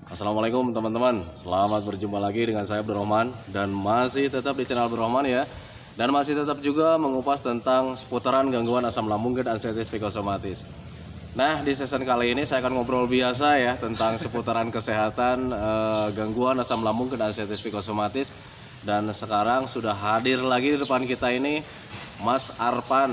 Assalamualaikum teman-teman, selamat berjumpa lagi dengan saya Abdurrahman dan masih tetap di channel Abdurrahman ya. Dan masih tetap juga mengupas tentang seputaran gangguan asam lambung dan anestesi psikosomatis. Nah, di season kali ini saya akan ngobrol biasa ya tentang seputaran kesehatan gangguan asam lambung dan anestesi psikosomatis. Dan sekarang sudah hadir lagi di depan kita ini Mas Arpan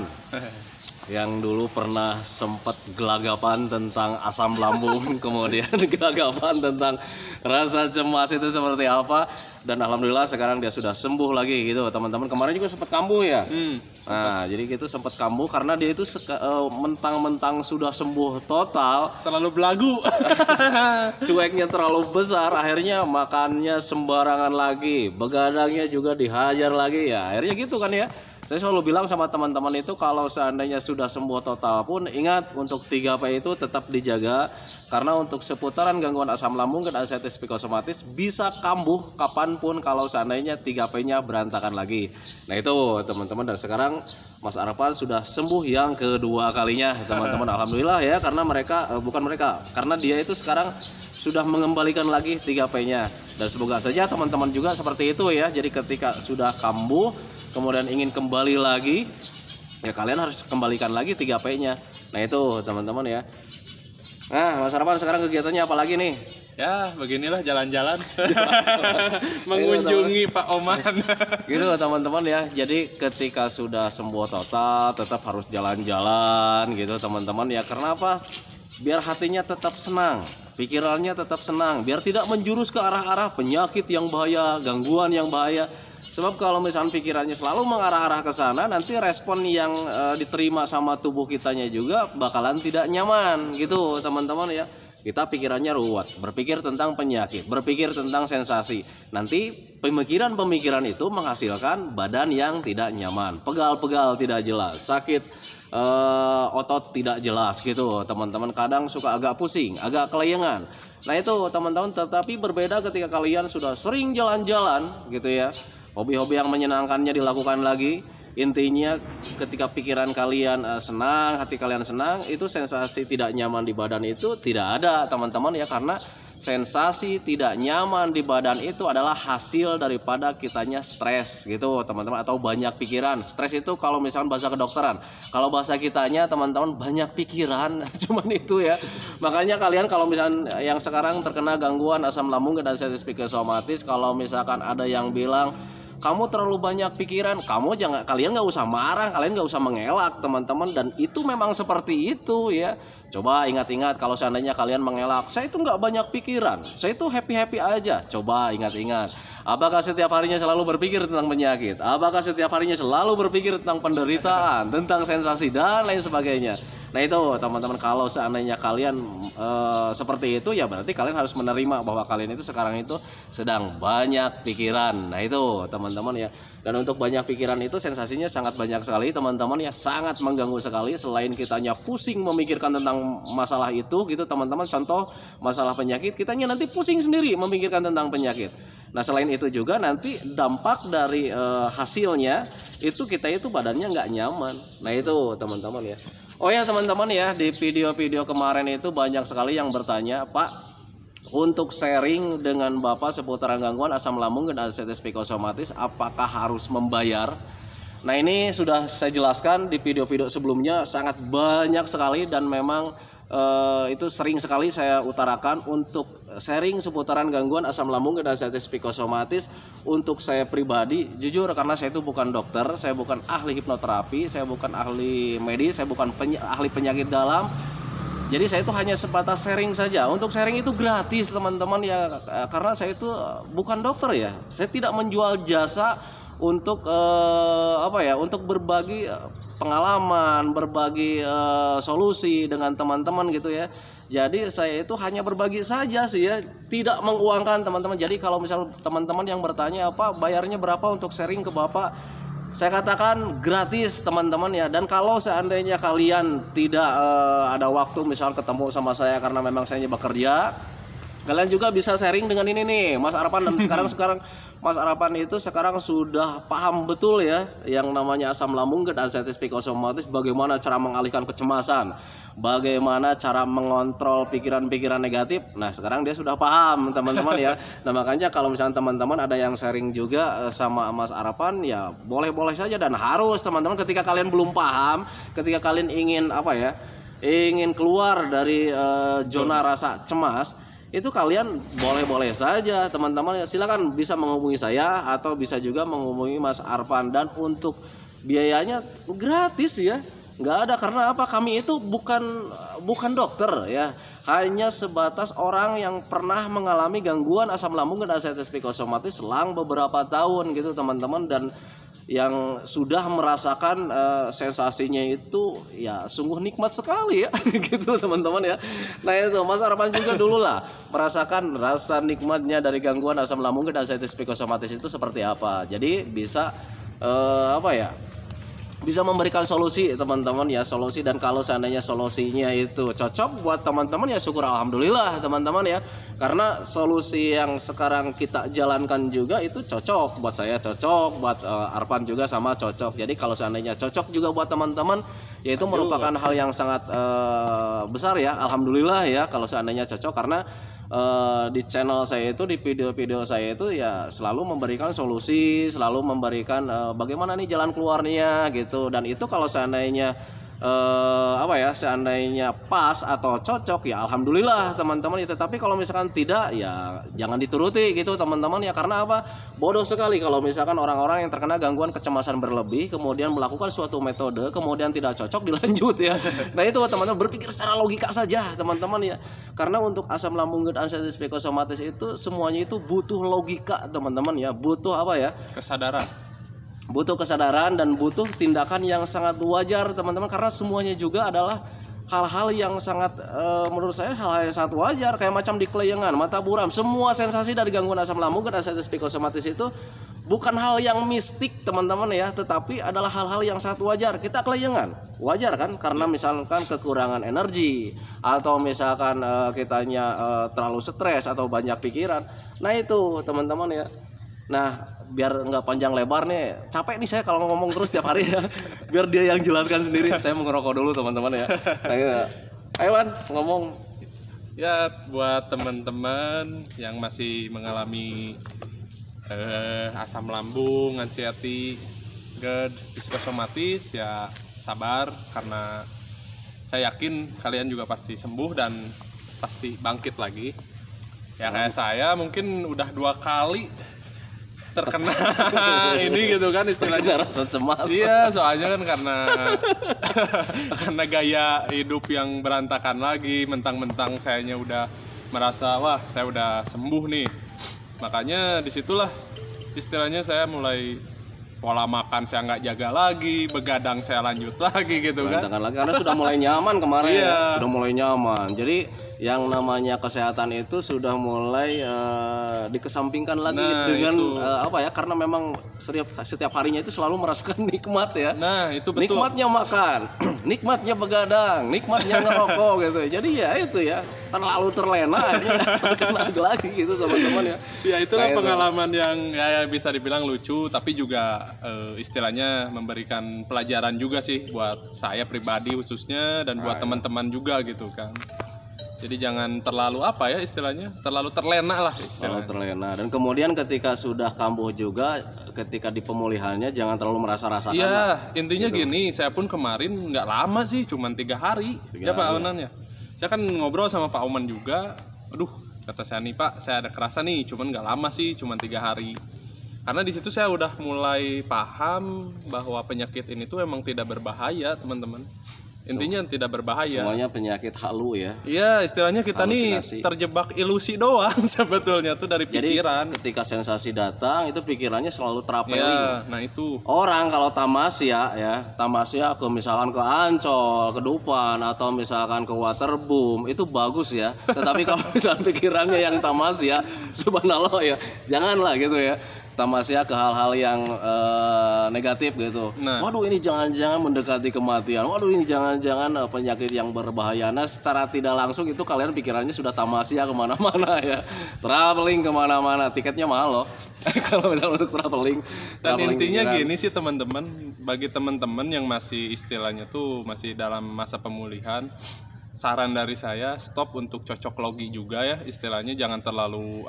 yang dulu pernah sempat gelagapan tentang asam lambung, kemudian gelagapan tentang rasa cemas itu seperti apa, dan alhamdulillah sekarang dia sudah sembuh lagi gitu teman-teman. Kemarin juga sempat kambuh ya. Nah, jadi gitu sempat kambuh karena dia itu mentang-mentang sudah sembuh total, terlalu belagu. cueknya terlalu besar, akhirnya makannya sembarangan lagi, begadangnya juga dihajar lagi ya. Akhirnya gitu kan ya. Saya selalu bilang sama teman-teman itu kalau seandainya sudah sembuh total pun ingat untuk 3P itu tetap dijaga, karena untuk seputaran gangguan asam lambung dan anestesi psikosomatis bisa kambuh kapanpun kalau seandainya 3P-nya berantakan lagi. Nah itu teman-teman, dan sekarang Mas Arfan sudah sembuh yang kedua kalinya teman-teman. Alhamdulillah ya, karena karena dia itu sekarang sudah mengembalikan lagi 3P-nya, dan semoga saja teman-teman juga seperti itu ya. Jadi ketika sudah kambuh kemudian ingin kembali lagi, ya kalian harus kembalikan lagi 3P-nya. Nah itu teman-teman ya. Nah Mas Arfan sekarang kegiatannya apa lagi nih? Ya beginilah jalan-jalan mengunjungi Pak Oman. Gitu teman-teman ya. Jadi ketika sudah sembuh total tetap harus jalan-jalan gitu teman-teman ya. Karena apa? Biar hatinya tetap senang, pikirannya tetap senang, biar tidak menjurus ke arah-arah penyakit yang bahaya, gangguan yang bahaya. Sebab kalau misalnya pikirannya selalu mengarah-arah ke sana, nanti respon yang diterima sama tubuh kitanya juga bakalan tidak nyaman gitu teman-teman ya. Kita pikirannya ruwet, berpikir tentang penyakit, berpikir tentang sensasi. Nanti pemikiran-pemikiran itu menghasilkan badan yang tidak nyaman, pegal-pegal tidak jelas, sakit otot tidak jelas gitu teman-teman. Kadang suka agak pusing, agak kelayangan. Nah itu teman-teman, tetapi berbeda ketika kalian sudah sering jalan-jalan gitu ya. Hobi-hobi yang menyenangkannya dilakukan lagi. Intinya ketika pikiran kalian senang, hati kalian senang, itu sensasi tidak nyaman di badan itu tidak ada teman-teman ya. Karena sensasi tidak nyaman di badan itu adalah hasil daripada kitanya stres gitu teman-teman, atau banyak pikiran. Stres itu kalau misalkan bahasa kedokteran, kalau bahasa kitanya teman-teman banyak pikiran. Cuman itu ya. Makanya kalian kalau misalkan yang sekarang terkena gangguan asam lambung dan anestesi psikosomatis, kalau misalkan ada yang bilang kamu terlalu banyak pikiran, kalian nggak usah marah, kalian nggak usah mengelak teman-teman, dan itu memang seperti itu ya. Coba ingat-ingat kalau seandainya kalian mengelak, saya itu nggak banyak pikiran, saya itu happy aja. Coba ingat-ingat, apakah setiap harinya selalu berpikir tentang penyakit, apakah setiap harinya selalu berpikir tentang penderitaan, tentang sensasi dan lain sebagainya. Nah itu teman-teman, kalau seandainya kalian seperti itu, ya berarti kalian harus menerima bahwa kalian itu sekarang itu sedang banyak pikiran. Nah itu teman-teman ya. Dan untuk banyak pikiran itu sensasinya sangat banyak sekali teman-teman ya, sangat mengganggu sekali. Selain kitanya pusing memikirkan tentang masalah itu gitu teman-teman, contoh masalah penyakit, kitanya nanti pusing sendiri memikirkan tentang penyakit. Nah selain itu juga nanti dampak dari hasilnya itu kita itu badannya nggak nyaman. Nah itu teman-teman ya. Oh ya teman-teman ya, di video-video kemarin itu banyak sekali yang bertanya, Pak, untuk sharing dengan Bapak seputaran gangguan asam lambung dan anestesi psikosomatis, apakah harus membayar? Nah ini sudah saya jelaskan di video-video sebelumnya, sangat banyak sekali, dan memang itu sering sekali saya utarakan untuk sharing seputaran gangguan asam lambung dan anestesi psikosomatis. Untuk saya pribadi, jujur karena saya itu bukan dokter, saya bukan ahli hipnoterapi, saya bukan ahli medis, saya bukan ahli penyakit dalam. Jadi saya itu hanya sebatas sharing saja. Untuk sharing itu gratis teman-teman ya, karena saya itu bukan dokter ya. Saya tidak menjual jasa untuk untuk berbagi pengalaman, berbagi solusi dengan teman-teman gitu ya. Jadi saya itu hanya berbagi saja sih ya, tidak menguangkan teman-teman. Jadi kalau misal teman-teman yang bertanya apa bayarnya berapa untuk sharing ke Bapak, saya katakan gratis teman-teman ya. Dan kalau seandainya kalian tidak ada waktu misal ketemu sama saya karena memang saya bekerja, Kalian juga bisa sharing dengan ini nih, Mas Arpan, dan sekarang Mas Arpan itu sekarang sudah paham betul ya yang namanya asam lambung dan anxiety psikosomatis, bagaimana cara mengalihkan kecemasan, bagaimana cara mengontrol pikiran-pikiran negatif. Nah, sekarang dia sudah paham, teman-teman ya. Nah, makanya kalau misalnya teman-teman ada yang sharing juga sama Mas Arpan, ya boleh-boleh saja, dan harus teman-teman ketika kalian belum paham, ketika kalian ingin ingin keluar dari zona rasa cemas, itu kalian boleh-boleh saja teman-teman, silakan bisa menghubungi saya atau bisa juga menghubungi Mas Arpan, dan untuk biayanya gratis ya, nggak ada. Karena apa, kami itu bukan dokter ya, hanya sebatas orang yang pernah mengalami gangguan asam lambung dan anxiety psikosomatis selang beberapa tahun gitu teman-teman, dan yang sudah merasakan sensasinya itu ya sungguh nikmat sekali ya gitu teman-teman ya. Nah itu Mas Arpan juga dulu lah merasakan rasa nikmatnya dari gangguan asam lambung dan anxiety psikosomatis itu seperti apa. Jadi bisa bisa memberikan solusi teman-teman ya, solusi. Dan kalau seandainya solusinya itu cocok buat teman-teman ya syukur alhamdulillah teman-teman ya, karena solusi yang sekarang kita jalankan juga itu cocok buat saya, cocok buat Arpan juga sama cocok. Jadi kalau seandainya cocok juga buat teman-teman ya itu merupakan hal yang sangat besar ya, alhamdulillah ya kalau seandainya cocok. Karena di channel saya itu, di video-video saya itu ya selalu memberikan solusi, selalu memberikan bagaimana nih jalan keluarnya gitu. Dan itu kalau seandainya seandainya pas atau cocok ya alhamdulillah teman-teman ya. Tetapi kalau misalkan tidak ya jangan dituruti gitu teman-teman ya. Karena apa, bodoh sekali kalau misalkan orang-orang yang terkena gangguan kecemasan berlebih kemudian melakukan suatu metode kemudian tidak cocok dilanjut ya. Nah itu teman-teman, berpikir secara logika saja teman-teman ya. Karena untuk asam lambung dan anxiety psikosomatis itu semuanya itu butuh logika teman-teman ya, butuh kesadaran dan butuh tindakan yang sangat wajar teman-teman. Karena semuanya juga adalah hal-hal yang sangat menurut saya hal-hal yang sangat wajar, kayak macam di kelayangan, mata buram. Semua sensasi dari gangguan asam lambung dan anxiety psikosomatis itu bukan hal yang mistik teman-teman ya, tetapi adalah hal-hal yang sangat wajar. Kita kelayangan, wajar kan, karena misalkan kekurangan energi atau misalkan kitanya terlalu stres atau banyak pikiran. Nah itu teman-teman ya. Nah biar nggak panjang lebar nih, capek nih saya kalau ngomong terus tiap hari ya, biar dia yang jelaskan sendiri. Saya mau ngerokok dulu teman-teman ya. Nah, ya. Ayo Wan, ngomong. Ya buat teman-teman yang masih mengalami asam lambung, anxiety, GERD, psikosomatis ya sabar, karena saya yakin kalian juga pasti sembuh dan pasti bangkit lagi. Ya kayak saya mungkin udah 2 kali terkena ini gitu kan istilahnya, rasa cemas. Iya, soalnya kan karena gaya hidup yang berantakan lagi, mentang-mentang sayanya udah merasa wah saya udah sembuh nih. Makanya disitulah istilahnya saya mulai pola makan saya nggak jaga lagi, begadang saya lanjut lagi gitu kan. Karena sudah mulai nyaman kemarin iya. Sudah mulai nyaman. Jadi yang namanya kesehatan itu sudah mulai dikesampingkan lagi dengan karena memang setiap harinya itu selalu merasakan nikmat ya. Nah itu betul. Nikmatnya makan, nikmatnya begadang, nikmatnya ngerokok gitu. Jadi ya itu ya terlalu terlena terkena lagi gitu teman-teman ya. Ya itulah pengalaman yang ya bisa dibilang lucu, tapi juga istilahnya memberikan pelajaran juga sih buat saya pribadi khususnya, dan buat teman-teman juga gitu kan. Jadi jangan terlalu terlalu terlena lah istilahnya. Terlalu terlena. Dan kemudian ketika sudah kambuh juga, ketika di pemulihannya jangan terlalu merasa-rasakan. Iya, intinya gitu. Gini, saya pun kemarin nggak lama sih, cuman 3 hari. Ya Pak Onan ya. Saya kan ngobrol sama Pak Oman juga. Aduh, kata saya nih Pak, saya ada kerasa nih, cuman nggak lama sih, cuman 3 hari. Karena di situ saya udah mulai paham bahwa penyakit ini tuh emang tidak berbahaya, teman-teman. Intinya tidak berbahaya. Semuanya penyakit halu ya. Iya, istilahnya kita nih terjebak ilusi doang sebetulnya tuh dari pikiran. Jadi ketika sensasi datang itu pikirannya selalu traveling. Ya, nah itu. Orang kalau tamasya ke misalkan ke Ancol, ke Dupan atau misalkan ke Waterboom itu bagus ya. Tetapi kalau misalkan pikirannya yang tamasya, subhanallah ya, janganlah gitu ya. tamasya ke hal-hal yang negatif gitu. Nah. Waduh ini jangan-jangan mendekati kematian. Waduh ini jangan-jangan penyakit yang berbahaya. Nah secara tidak langsung itu kalian pikirannya sudah tamasya kemana-mana ya. Traveling kemana-mana. Tiketnya mahal loh. Kalau misalnya untuk traveling. Dan intinya pikiran. gini sih teman-teman, bagi teman-teman yang masih istilahnya tuh masih dalam masa pemulihan, saran dari saya stop untuk cocok logi juga ya, istilahnya jangan terlalu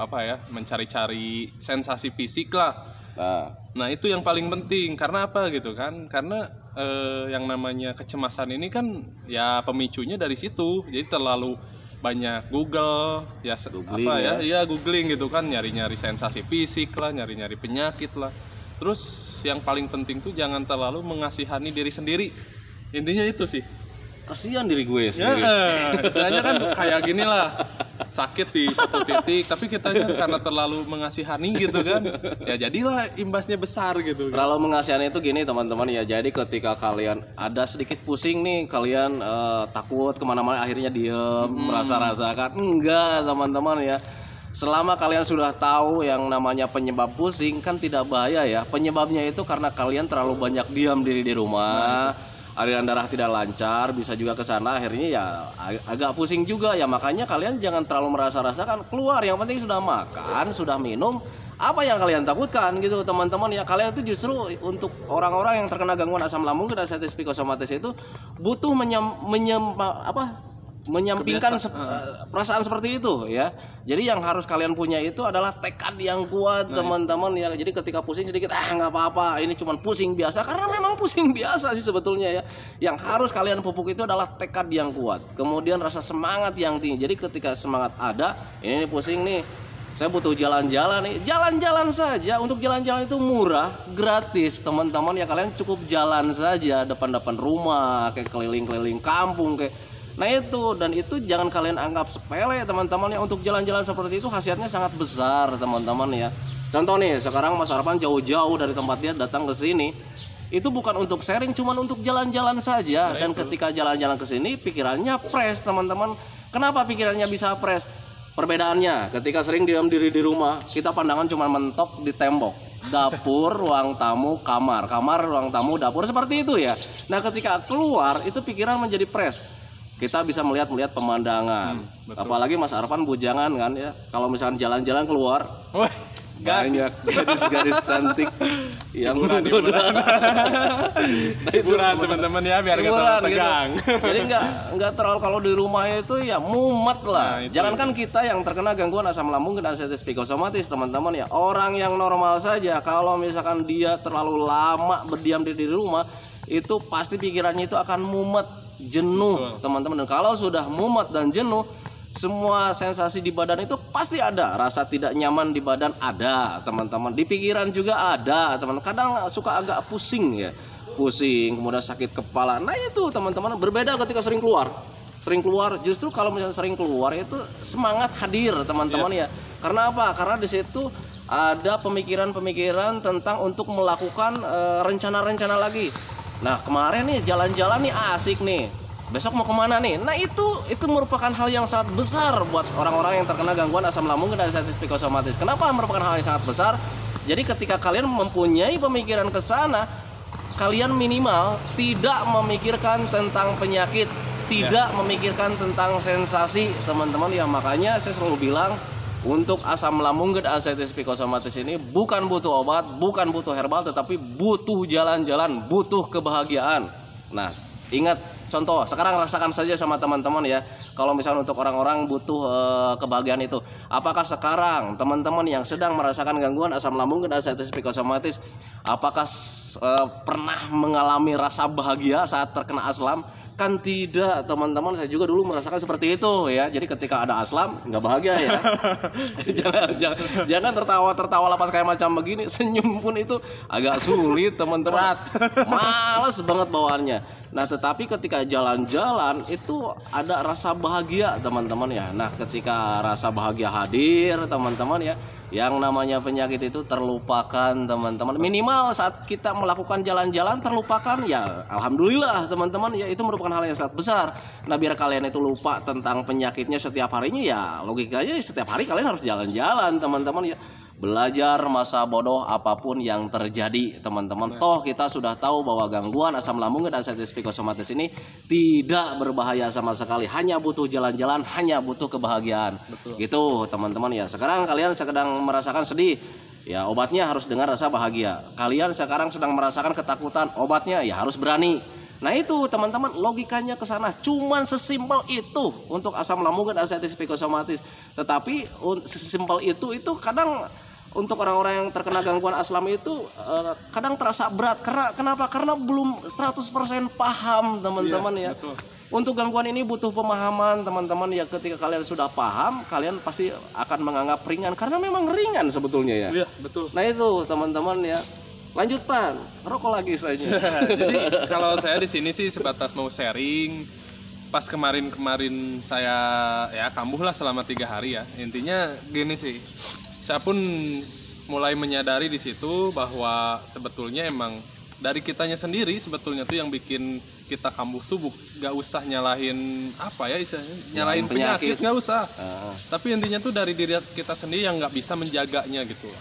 mencari-cari sensasi fisik lah. Nah itu yang paling penting, karena apa gitu kan, karena yang namanya kecemasan ini kan ya pemicunya dari situ. Jadi terlalu banyak Google ya Googling, googling gitu kan, nyari-nyari sensasi fisik lah, nyari-nyari penyakit lah. Terus yang paling penting tuh jangan terlalu mengasihani diri sendiri, intinya itu sih. Kasihan diri gue Ya, sendiri. istilahnya kan kayak gini lah, sakit di satu titik, tapi kitanya karena terlalu mengasihani gitu kan, ya jadilah imbasnya besar gitu. Terlalu mengasihani itu gini teman-teman ya. Jadi ketika kalian ada sedikit pusing nih, kalian takut kemana-mana, akhirnya diem, merasa-rasakan. Enggak teman-teman ya. Selama kalian sudah tahu yang namanya penyebab pusing kan tidak bahaya ya. Penyebabnya itu karena kalian terlalu banyak diam diri di rumah. Aliran darah tidak lancar, bisa juga ke sana, akhirnya ya agak pusing juga ya. Makanya kalian jangan terlalu merasa-rasakan, keluar, yang penting sudah makan, sudah minum, apa yang kalian takutkan gitu teman-teman ya. Kalian itu justru untuk orang-orang yang terkena gangguan asam lambung dan diabetes psikosomatis itu butuh menyampingkan perasaan seperti itu ya. Jadi yang harus kalian punya itu adalah tekad yang kuat teman-teman ya. Jadi ketika pusing sedikit nggak apa-apa, ini cuma pusing biasa, karena memang pusing biasa sih sebetulnya ya. Yang harus kalian pupuk itu adalah tekad yang kuat, kemudian rasa semangat yang tinggi. Jadi ketika semangat ada, ini pusing nih, saya butuh jalan-jalan nih, jalan-jalan saja. Untuk jalan-jalan itu murah, gratis teman-teman ya. Kalian cukup jalan saja depan-depan rumah, kayak keliling-keliling kampung kayak. Nah itu, dan itu jangan kalian anggap sepele teman-teman ya. Untuk jalan-jalan seperti itu khasiatnya sangat besar teman-teman ya. Contoh nih, sekarang Mas Arpan jauh-jauh dari tempat dia datang ke sini, itu bukan untuk sharing, cuma untuk jalan-jalan saja. Dan ketika jalan-jalan ke sini pikirannya fresh teman-teman. Kenapa pikirannya bisa fresh? Perbedaannya, ketika sering diam diri di rumah, kita pandangan cuma mentok di tembok. Dapur, ruang tamu, kamar, ruang tamu, dapur, seperti itu ya. Nah ketika keluar itu pikiran menjadi fresh. Kita bisa melihat pemandangan. Apalagi Mas Arpan bujangan kan ya. Kalau misalkan jalan-jalan keluar, banyak gadis-gadis cantik yang menggoda. Nah, hiburan teman-teman ya, biar nggak terlalu tegang. Gitu. Jadi nggak terlalu, kalau di rumah itu ya mumet lah. Nah, jangankan kita yang terkena gangguan asam lambung dan diabetes psikosomatis teman-teman ya. Orang yang normal saja kalau misalkan dia terlalu lama berdiam diri di rumah, itu pasti pikirannya itu akan mumet, jenuh teman-teman. Dan kalau sudah mumet dan jenuh, semua sensasi di badan itu pasti ada. Rasa tidak nyaman di badan ada teman-teman, di pikiran juga ada teman-teman. Kadang suka agak pusing ya, pusing, kemudian sakit kepala. Nah itu teman-teman, berbeda ketika sering keluar. Justru kalau misalnya sering keluar itu semangat hadir teman-teman ya. Karena apa? Karena di situ ada pemikiran-pemikiran tentang untuk melakukan rencana-rencana lagi. Nah kemarin nih jalan-jalan nih asik nih, besok mau kemana nih? Nah itu merupakan hal yang sangat besar buat orang-orang yang terkena gangguan asam lambung dan diabetes psikosomatis. Kenapa merupakan hal yang sangat besar? Jadi ketika kalian mempunyai pemikiran ke sana, kalian minimal tidak memikirkan tentang penyakit, tidak memikirkan tentang sensasi teman-teman ya. Makanya saya selalu bilang, untuk asam lambung dan diabetes psikosomatis ini bukan butuh obat, bukan butuh herbal, tetapi butuh jalan-jalan, butuh kebahagiaan. Nah, ingat contoh, sekarang rasakan saja sama teman-teman ya. Kalau misalnya untuk orang-orang butuh kebahagiaan itu, apakah sekarang teman-teman yang sedang merasakan gangguan asam lambung dan diabetes psikosomatis, apakah pernah mengalami rasa bahagia saat terkena asam? Kan tidak teman-teman, saya juga dulu merasakan seperti itu ya. Jadi ketika ada asam nggak bahagia ya. jangan tertawa lapas kayak macam begini, senyum pun itu agak sulit teman-teman. Males banget bawaannya. Nah tetapi ketika jalan-jalan itu ada rasa bahagia teman-teman ya. Nah ketika rasa bahagia hadir teman-teman ya, yang namanya penyakit itu terlupakan teman-teman. Minimal saat kita melakukan jalan-jalan terlupakan ya, alhamdulillah teman-teman ya. Itu merupakan hal yang sangat besar. Nah biar kalian itu lupa tentang penyakitnya setiap harinya ya, logikanya setiap hari kalian harus jalan-jalan teman-teman ya. belajar masa bodoh apapun yang terjadi teman-teman. Toh kita sudah tahu bahwa gangguan asam lambung dan anxiety psikosomatis ini tidak berbahaya sama sekali, hanya butuh jalan-jalan, hanya butuh kebahagiaan. Betul. Gitu teman-teman ya. Sekarang kalian sedang merasakan sedih, ya obatnya harus dengan rasa bahagia. Kalian sekarang sedang merasakan ketakutan, obatnya ya harus berani. Nah itu teman-teman, logikanya ke sana, cuman sesimpel itu untuk asam lambung dan anxiety psikosomatis. Tetapi sesimpel itu kadang untuk orang-orang yang terkena gangguan asam itu kadang terasa berat. Kenapa? Karena belum 100% paham teman-teman ya. Betul. Untuk gangguan ini butuh pemahaman teman-teman ya. Ketika kalian sudah paham, kalian pasti akan menganggap ringan karena memang ringan sebetulnya ya. Iya, betul. Nah itu teman-teman ya. Lanjut Pan, rokok lagi saya. Jadi kalau saya di sini sih sebatas mau sharing. Pas kemarin saya ya kambuh lah selama 3 hari ya. Intinya gini sih, saya pun mulai menyadari di situ bahwa sebetulnya emang dari kitanya sendiri sebetulnya tuh yang bikin kita kambuh tuh gak usah nyalahin apa ya istilahnya, nyalahin penyakit gak usah. Tapi intinya tuh dari diri kita sendiri yang gak bisa menjaganya gitu.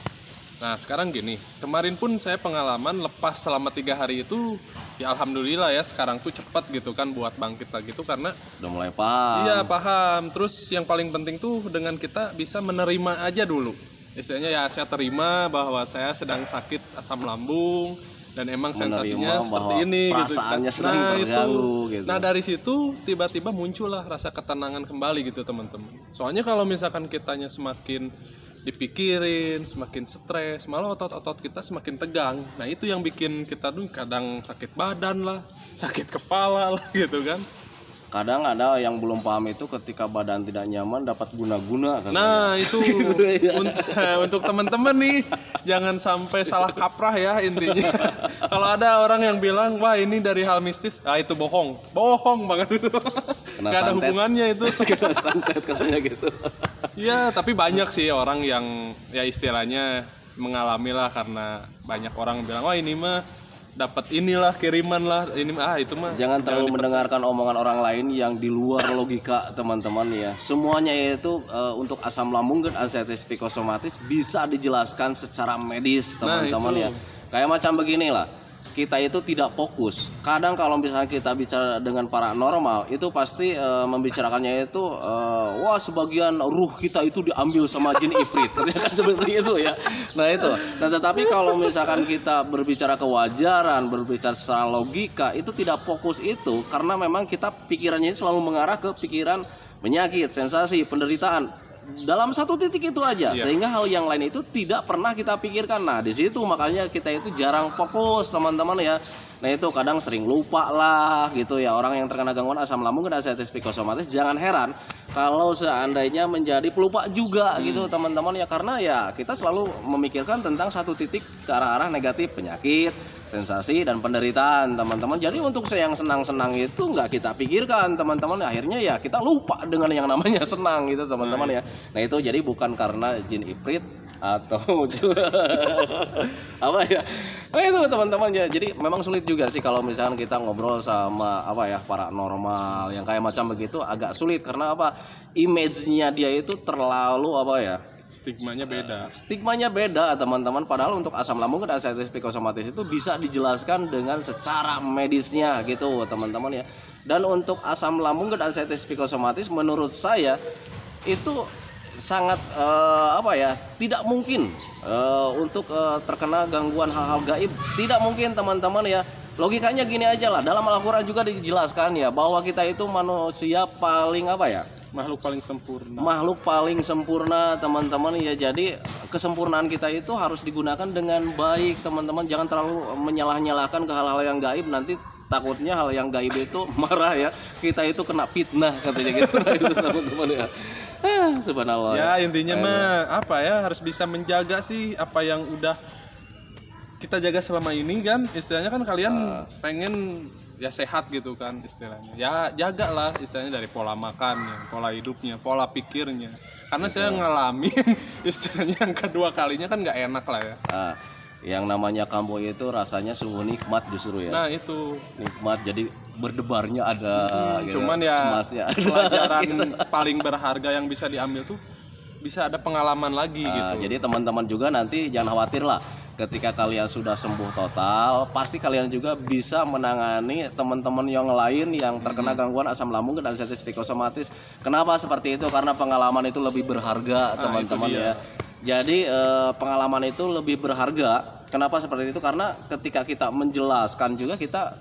Nah sekarang gini, kemarin pun saya pengalaman lepas selama 3 hari itu, ya alhamdulillah ya sekarang tuh cepat gitu kan buat bangkit lagi tuh karena udah mulai paham. Iya paham. Terus yang paling penting tuh dengan kita bisa menerima aja dulu. Istilahnya ya saya terima bahwa saya sedang sakit asam lambung dan emang sensasinya seperti ini perasaannya gitu. sedang terganggu gitu. Nah dari situ tiba-tiba muncullah rasa ketenangan kembali gitu teman-teman. Soalnya kalau misalkan kitanya semakin dipikirin, semakin stres, malah otot-otot kita semakin tegang. Nah itu yang bikin kita tuh kadang sakit badan lah, sakit kepala lah gitu kan. Kadang ada yang belum paham itu ketika badan tidak nyaman dapat guna-guna. Nah itu untuk teman-teman nih jangan sampai salah kaprah ya intinya. Kalau ada orang yang bilang wah ini dari hal mistis, itu bohong banget itu. Gak ada hubungannya itu. Kena santet katanya gitu. Ya tapi banyak sih orang yang ya istilahnya mengalami lah karena banyak orang bilang wah ini mah dapat inilah kiriman lah ini itu mah. Jangan terlalu mendengarkan omongan orang lain yang di luar logika teman-teman ya. Semuanya itu untuk asam lambung dan anxiety psikosomatis bisa dijelaskan secara medis teman-teman ya. Kayak macam beginilah. Kita itu tidak fokus. Kadang kalau misalnya kita bicara dengan paranormal itu pasti membicarakannya itu wah sebagian ruh kita itu diambil sama jin ifrit. Katanya kan seperti itu ya. Nah itu. Nah tetapi kalau misalkan kita berbicara kewajaran, berbicara secara logika itu tidak fokus itu karena memang kita pikirannya itu selalu mengarah ke pikiran penyakit, sensasi, penderitaan. Dalam satu titik itu aja, sehingga hal yang lain itu tidak pernah kita pikirkan. Nah di situ makanya kita itu jarang fokus teman-teman ya. Nah itu kadang sering lupa lah gitu ya. Orang yang terkena gangguan asam lambung dan anxiety psikosomatis jangan heran kalau seandainya menjadi pelupa juga gitu teman-teman ya. Karena ya kita selalu memikirkan tentang satu titik ke arah-arah negatif, penyakit, sensasi dan penderitaan teman-teman. Jadi untuk yang senang-senang itu nggak kita pikirkan teman-teman. Akhirnya ya kita lupa dengan yang namanya senang gitu teman-teman ya. Nah itu jadi bukan karena jin ifrit atau apa ya. Nah itu teman-teman ya. Jadi memang sulit juga sih kalau misalkan kita ngobrol sama apa ya paranormal yang kayak macam begitu, agak sulit karena apa? Image-nya dia itu terlalu apa ya? Stigmanya beda teman-teman. Padahal untuk asam lambung dan anxiety psikosomatis itu bisa dijelaskan dengan secara medisnya gitu teman-teman ya. Dan untuk asam lambung dan anxiety psikosomatis menurut saya itu sangat tidak mungkin untuk terkena gangguan hal-hal gaib. Tidak mungkin teman-teman ya. Logikanya gini aja lah. Dalam Al-Quran juga dijelaskan ya bahwa kita itu manusia paling makhluk paling sempurna teman-teman ya. Jadi kesempurnaan kita itu harus digunakan dengan baik teman-teman. Jangan terlalu menyalah-nyalahkan ke hal-hal yang gaib, nanti takutnya hal yang gaib itu marah ya. Kita itu kena fitnah katanya gitu. Nah, itu teman-teman ya. Subhanallah. Ya intinya mah apa ya, harus bisa menjaga sih apa yang udah kita jaga selama ini kan. Istilahnya kan kalian pengen ya sehat gitu kan istilahnya. Ya jagalah istilahnya dari pola makannya, pola hidupnya, pola pikirnya. Karena saya ngalamin istilahnya yang kedua kalinya kan nggak enak lah ya. Yang namanya kambuh itu rasanya sungguh nikmat justru ya. Nah itu nikmat, jadi berdebarnya ada gitu. Cuman ya cemasnya ada, pelajaran gitu. Paling berharga yang bisa diambil tuh bisa ada pengalaman lagi gitu. Jadi teman-teman juga nanti jangan khawatir lah. Ketika kalian sudah sembuh total, pasti kalian juga bisa menangani teman-teman yang lain yang terkena gangguan asam lambung dan anestesi psikosomatis. Kenapa seperti itu? Karena pengalaman itu lebih berharga, teman-teman ya. Jadi pengalaman itu lebih berharga. Kenapa seperti itu? Karena ketika kita menjelaskan juga kita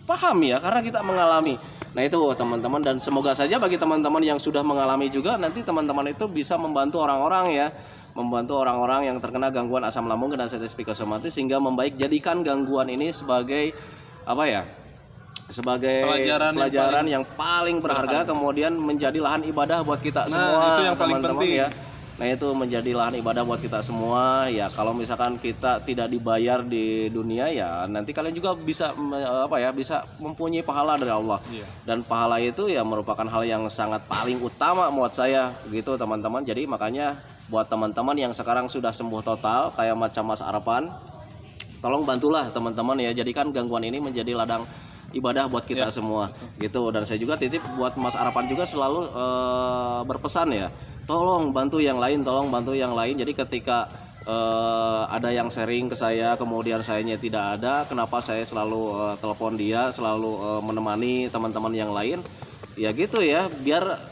paham ya, karena kita mengalami. Nah itu teman-teman, dan semoga saja bagi teman-teman yang sudah mengalami juga nanti teman-teman itu bisa membantu orang-orang ya, membantu orang-orang yang terkena gangguan asam lambung dan anestesi psikosomatis sehingga membaik. Jadikan gangguan ini sebagai apa ya? Sebagai pelajaran yang paling berharga, kemudian menjadi lahan ibadah buat kita semua. Itu yang paling teman-teman penting ya. Nah itu menjadi lahan ibadah buat kita semua ya. Kalau misalkan kita tidak dibayar di dunia ya nanti kalian juga bisa bisa mempunyai pahala dari Allah. Dan pahala itu ya merupakan hal yang sangat paling utama buat saya gitu teman-teman. Jadi makanya buat teman-teman yang sekarang sudah sembuh total kayak macam Mas Arpan, tolong bantulah teman-teman ya, jadikan gangguan ini menjadi ladang ibadah buat kita semua gitu. Dan saya juga titip buat Mas Arpan juga selalu berpesan ya, tolong bantu yang lain, tolong bantu yang lain. Jadi ketika ada yang sharing ke saya kemudian sayanya tidak ada, kenapa saya selalu telepon dia, selalu menemani teman-teman yang lain ya gitu ya, biar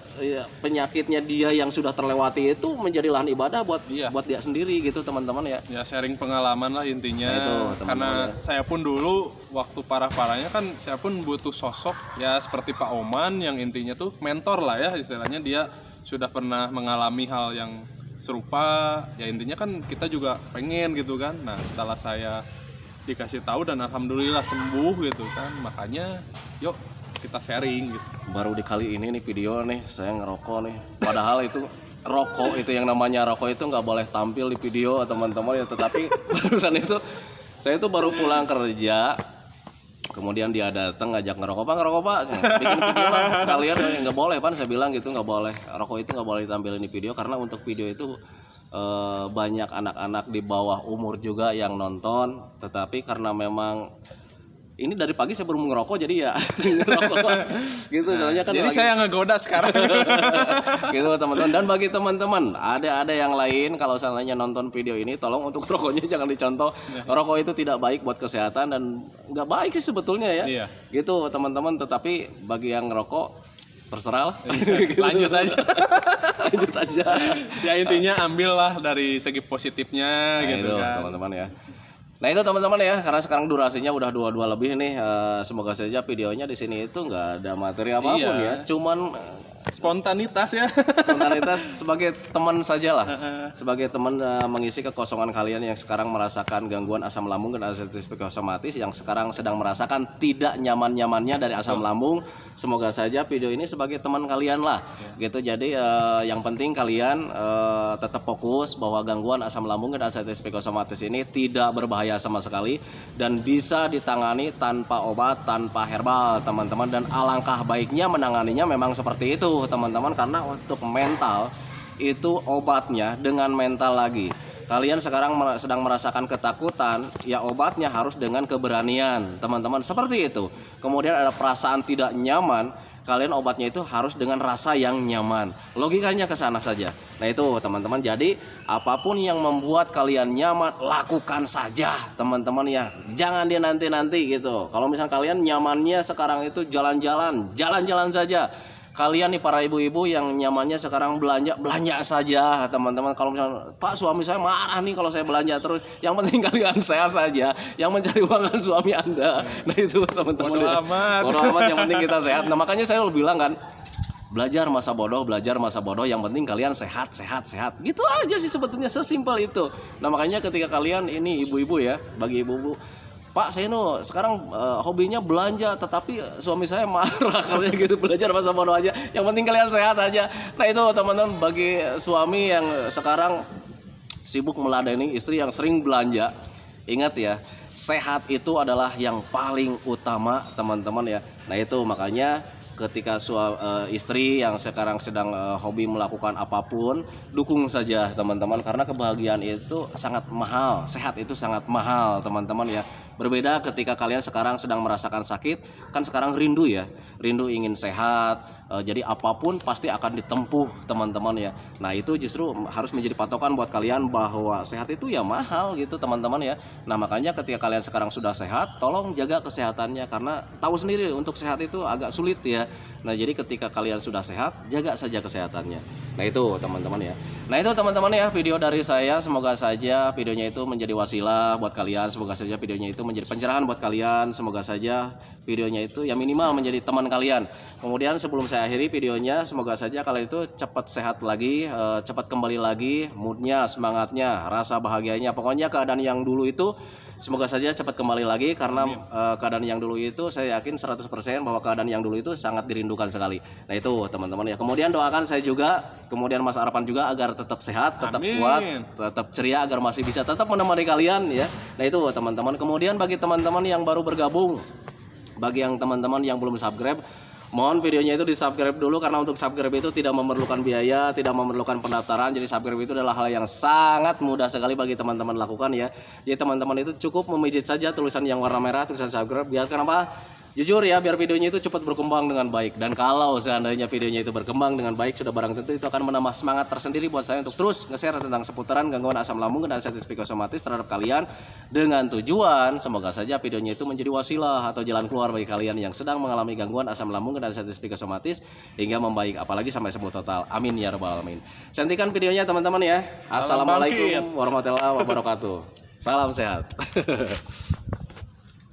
penyakitnya dia yang sudah terlewati itu menjadi lahan ibadah buat dia sendiri gitu teman-teman ya. Ya sharing pengalaman lah intinya. Nah, itu, karena saya pun dulu waktu parah-parahnya kan saya pun butuh sosok ya seperti Pak Oman yang intinya tuh mentor lah ya istilahnya, dia sudah pernah mengalami hal yang serupa ya, intinya kan kita juga pengen gitu kan. Nah setelah saya dikasih tahu dan alhamdulillah sembuh gitu kan, makanya yuk kita sharing gitu. Baru di kali ini nih video nih saya ngerokok nih, padahal itu rokok itu yang namanya rokok itu nggak boleh tampil di video teman-teman ya, tetapi barusan itu saya itu baru pulang kerja, kemudian dia datang ngajak ngerokok pak, bikin video lah sekalian. Nggak boleh pan, saya bilang gitu, nggak boleh, rokok itu nggak boleh ditampilin di video karena untuk video itu banyak anak-anak di bawah umur juga yang nonton, tetapi karena memang ini dari pagi saya baru ngerokok jadi ya ngerokok gitu. Soalnya kan jadi saya ngegoda sekarang gitu teman-teman. Dan bagi teman-teman ada yang lain, kalau seandainya nonton video ini tolong untuk rokoknya jangan dicontoh. Rokok itu tidak baik buat kesehatan dan nggak baik sih sebetulnya ya. Gitu teman-teman. Tetapi bagi yang ngerokok terserah lah. Gitu. Lanjut aja ya, intinya ambillah dari segi positifnya gitu kan teman-teman ya. Nah itu teman-teman ya, karena sekarang durasinya udah 22 lebih nih, semoga saja videonya di sini itu nggak ada materi apapun ya, cuman spontanitas ya. Spontanitas sebagai teman saja lah, sebagai teman mengisi kekosongan kalian yang sekarang merasakan gangguan asam lambung dan anestesi psikosomatis, yang sekarang sedang merasakan tidak nyaman-nyamannya dari asam lambung. Semoga saja video ini sebagai teman kalian lah gitu. Jadi yang penting kalian tetap fokus bahwa gangguan asam lambung dan anestesi psikosomatis ini tidak berbahaya sama sekali dan bisa ditangani tanpa obat, tanpa herbal teman-teman. Dan alangkah baiknya menanganinya memang seperti itu teman-teman, karena untuk mental itu obatnya dengan mental lagi. Kalian sekarang sedang merasakan ketakutan, ya obatnya harus dengan keberanian teman-teman, seperti itu. Kemudian ada perasaan tidak nyaman, kalian obatnya itu harus dengan rasa yang nyaman. Logikanya ke sana saja. Nah itu teman-teman, jadi apapun yang membuat kalian nyaman, lakukan saja teman-teman ya. Jangan dia nanti-nanti gitu. Kalau misalnya kalian nyamannya sekarang itu jalan-jalan saja. Kalian nih para ibu-ibu yang nyamannya sekarang belanja saja teman-teman. Kalau misalnya Pak, suami saya marah nih kalau saya belanja terus, yang penting kalian sehat saja, yang mencari uang kan suami Anda. Nah itu teman-teman, bodoh amat, yang penting kita sehat. Nah makanya saya bilang kan, belajar masa bodoh, yang penting kalian sehat gitu aja sih sebetulnya, sesimpel itu. Nah makanya ketika kalian ini ibu-ibu ya, bagi ibu-ibu, Pak saya sekarang hobinya belanja, tetapi suami saya marah kalau gitu, belajar masa bodoh aja, yang penting kalian sehat aja. Nah itu teman-teman, bagi suami yang sekarang sibuk meladeni istri yang sering belanja, ingat ya, sehat itu adalah yang paling utama teman-teman ya. Nah itu makanya ketika istri yang sekarang sedang hobi melakukan apapun, dukung saja teman-teman, karena kebahagiaan itu sangat mahal, sehat itu sangat mahal teman-teman ya. Berbeda ketika kalian sekarang sedang merasakan sakit, kan sekarang rindu ya, rindu ingin sehat. Jadi apapun pasti akan ditempuh teman-teman ya. Nah itu justru harus menjadi patokan buat kalian bahwa sehat itu ya mahal gitu teman-teman ya. Nah makanya ketika kalian sekarang sudah sehat, tolong jaga kesehatannya, karena tahu sendiri untuk sehat itu agak sulit ya. Nah jadi ketika kalian sudah sehat, jaga saja kesehatannya. Nah itu teman-teman ya. Nah itu teman-teman ya, video dari saya. Semoga saja videonya itu menjadi wasilah buat kalian. Semoga saja videonya itu menjadi pencerahan buat kalian. Semoga saja videonya itu ya minimal menjadi teman kalian. Kemudian sebelum saya akhiri videonya, semoga saja kalian itu cepat sehat lagi, cepat kembali lagi moodnya, semangatnya, rasa bahagianya. Pokoknya keadaan yang dulu itu semoga saja cepat kembali lagi, karena keadaan yang dulu itu saya yakin 100% bahwa keadaan yang dulu itu sangat dirindukan sekali. Nah itu teman-teman ya. Kemudian doakan saya juga, kemudian Mas Arfan juga agar tetap sehat, tetap kuat, tetap ceria, agar masih bisa tetap menemani kalian ya. Nah itu teman-teman. Kemudian bagi teman-teman yang baru bergabung, bagi yang teman-teman yang belum subscribe, mohon videonya itu di subscribe dulu, karena untuk subscribe itu tidak memerlukan biaya, tidak memerlukan pendaftaran. Jadi subscribe itu adalah hal yang sangat mudah sekali bagi teman-teman lakukan ya. Jadi teman-teman itu cukup memijit saja tulisan yang warna merah, tulisan subscribe. Biar kenapa? Jujur ya, biar videonya itu cepat berkembang dengan baik. Dan kalau seandainya videonya itu berkembang dengan baik, sudah barang tentu itu akan menambah semangat tersendiri buat saya untuk terus nge-share tentang seputaran gangguan asam lambung dan sensitif psikosomatis terhadap kalian, dengan tujuan semoga saja videonya itu menjadi wasilah atau jalan keluar bagi kalian yang sedang mengalami gangguan asam lambung dan sensitif psikosomatis hingga membaik, apalagi sampai sembuh total. Amin ya rabbal alamin. Cantikan videonya teman-teman ya. Assalamualaikum warahmatullahi wabarakatuh. Salam sehat.